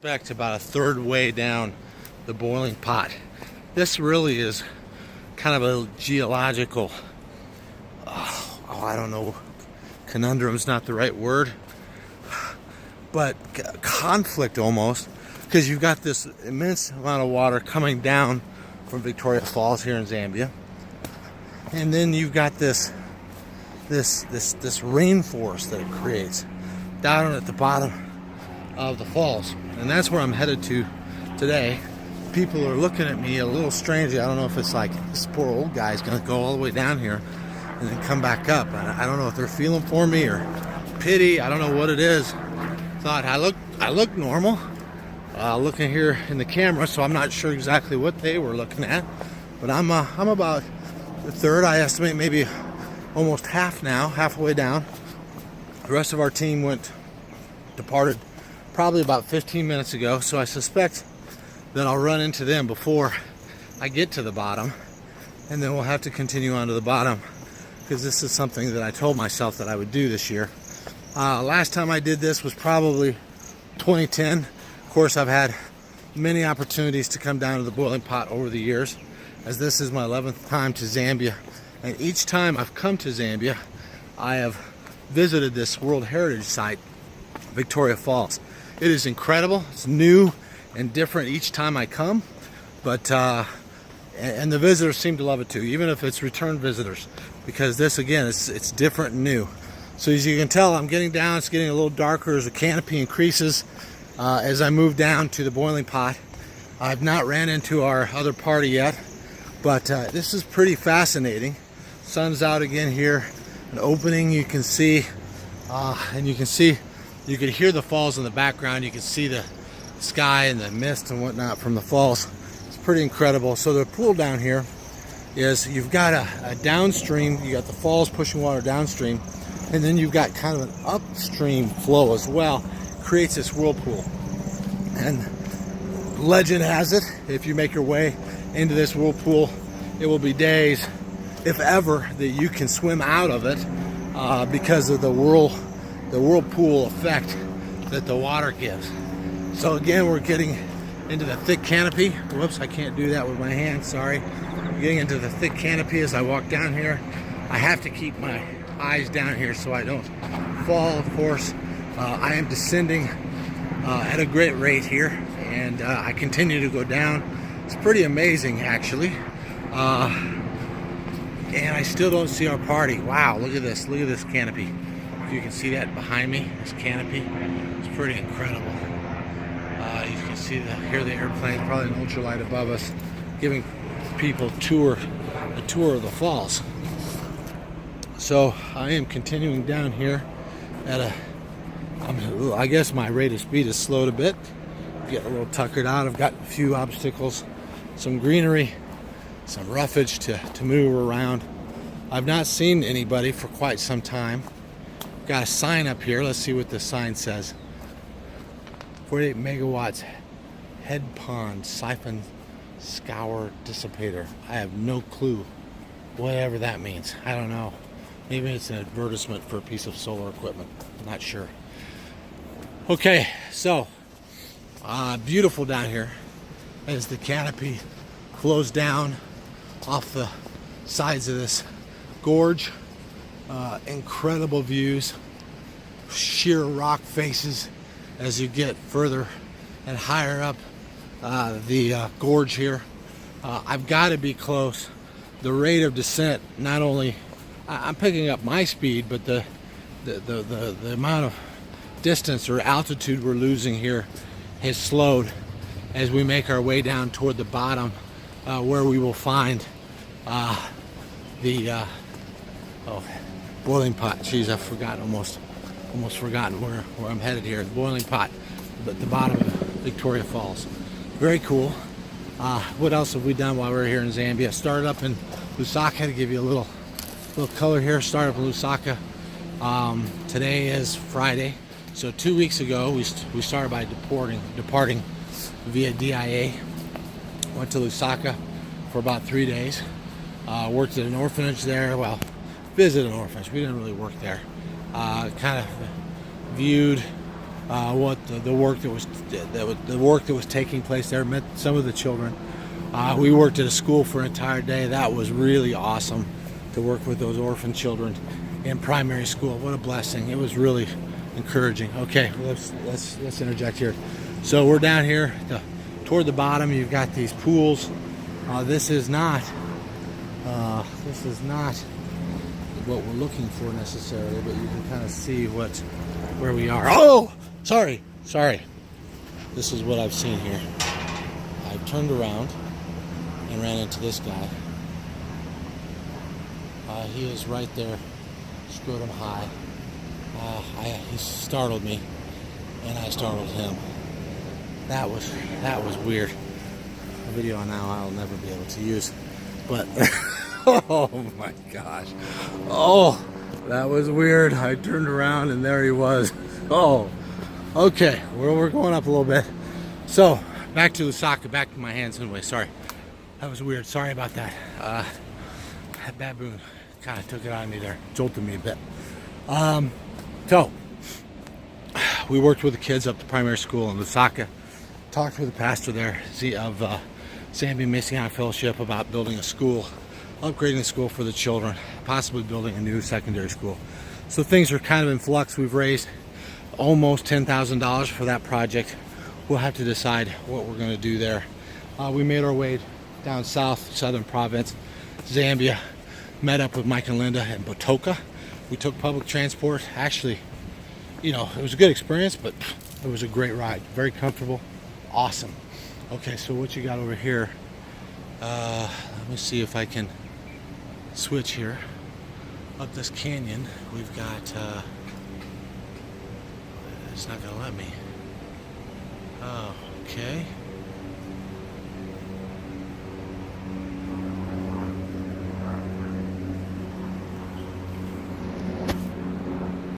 suspect about a third way down the boiling pot. This really is kind of a geological, I don't know, conundrum's not the right word, but conflict almost, because you've got this immense amount of water coming down from Victoria Falls here in Zambia, and then you've got this rainforest that it creates down at the bottom of the falls, and that's where I'm headed to today. People are looking at me a little strangely. I don't know if it's like this poor old guy's gonna go all the way down here and then come back up. I don't know if they're feeling for me or pity. I don't know what it is. Thought I look normal looking here in the camera, so I'm not sure exactly what they were looking at, but I'm about the third. I estimate maybe almost half now, halfway down. The rest of our team departed probably about 15 minutes ago, so I suspect that I'll run into them before I get to the bottom, and then we'll have to continue on to the bottom, because this is something that I told myself that I would do this year. Last time I did this was probably 2010. Of course, I've had many opportunities to come down to the boiling pot over the years, as this is my 11th time to Zambia, and each time I've come to Zambia, I have visited this World Heritage Site, Victoria Falls. It is incredible. It's new and different each time I come, but and the visitors seem to love it too, even if it's return visitors, because this again it's different and new. So as you can tell, I'm getting down. It's getting a little darker as the canopy increases as I move down to the boiling pot. I've not ran into our other party yet, but this is pretty fascinating. Sun's out again here, an opening you can see, and you can hear the falls in the background. You can see the sky and the mist and whatnot from the falls. It's pretty incredible. So the pool down here is, you've got a downstream, you got the falls pushing water downstream, and then you've got kind of an upstream flow as well. Creates this whirlpool. And legend has it, if you make your way into this whirlpool, it will be days, if ever, that you can swim out of it because of the whirlpool effect that the water gives. So again, we're getting into the thick canopy. Whoops, I can't do that with my hand, sorry. I'm getting into the thick canopy as I walk down here. I have to keep my eyes down here so I don't fall, of course. I am descending at a great rate here, and I continue to go down. It's pretty amazing, actually. And I still don't see our party. Wow, look at this canopy. If you can see that behind me, this canopy, it's pretty incredible. You can see hear the airplane, probably an ultralight above us, giving people a tour of the falls. So I am continuing down here at I guess my rate of speed is slowed a bit. Getting a little tuckered out. I've got a few obstacles, some greenery, some roughage to move around. I've not seen anybody for quite some time. Got a sign up here. Let's see what the sign says. 48 megawatts head pond siphon scour dissipator. I have no clue whatever that means. I don't know. Maybe it's an advertisement for a piece of solar equipment. I'm not sure. Okay, so beautiful down here as the canopy flows down off the sides of this gorge. Incredible views, sheer rock faces as you get further and higher up the gorge here. I've got to be close. The rate of descent, not only I'm picking up my speed, but the amount of distance or altitude we're losing here has slowed as we make our way down toward the bottom, where we will find the boiling pot. Jeez, I've forgotten, almost forgotten where I'm headed here. The boiling pot, at the bottom of Victoria Falls. Very cool. What else have we done while we're here in Zambia? Started up in Lusaka, to give you a little color here. Started up in Lusaka. Today is Friday, so 2 weeks ago we started by departing via DIA. Went to Lusaka for about 3 days. Worked at an orphanage there. Well, visited an orphanage. We didn't really work there. Kind of viewed what the work that was the work that was taking place there. Met some of the children. We worked at a school for an entire day. That was really awesome to work with those orphan children in primary school. What a blessing! It was really encouraging. Okay, let's interject here. So we're down here toward the bottom. You've got these pools. This is not what we're looking for necessarily, but you can kind of see where we are. Oh, sorry. This is what I've seen here. I turned around and ran into this guy. He is right there, scrotum high. He startled me, and I startled him. That was weird. A video now I'll never be able to use, but oh my gosh, oh, that was weird. I turned around and there he was. Oh, okay, we're going up a little bit. So back to Lusaka, back to my hands anyway. Sorry, that was weird. Sorry about that. That baboon kind of took it out of me there, jolted me a bit. So we worked with the kids up to primary school in Lusaka. Talked with the pastor there of Zambia Messianic Fellowship about building a school, upgrading the school for the children, possibly building a new secondary school. So things are kind of in flux. We've raised almost $10,000 for that project. We'll have to decide what we're going to do there. We made our way down south, southern province, Zambia, met up with Mike and Linda in Botoka. We took public transport. Actually, it was a good experience, but it was a great ride. Very comfortable. Awesome. Okay, so what you got over here? Let me see if I can switch here. Up this canyon, we've got, it's not gonna let me. Oh, okay.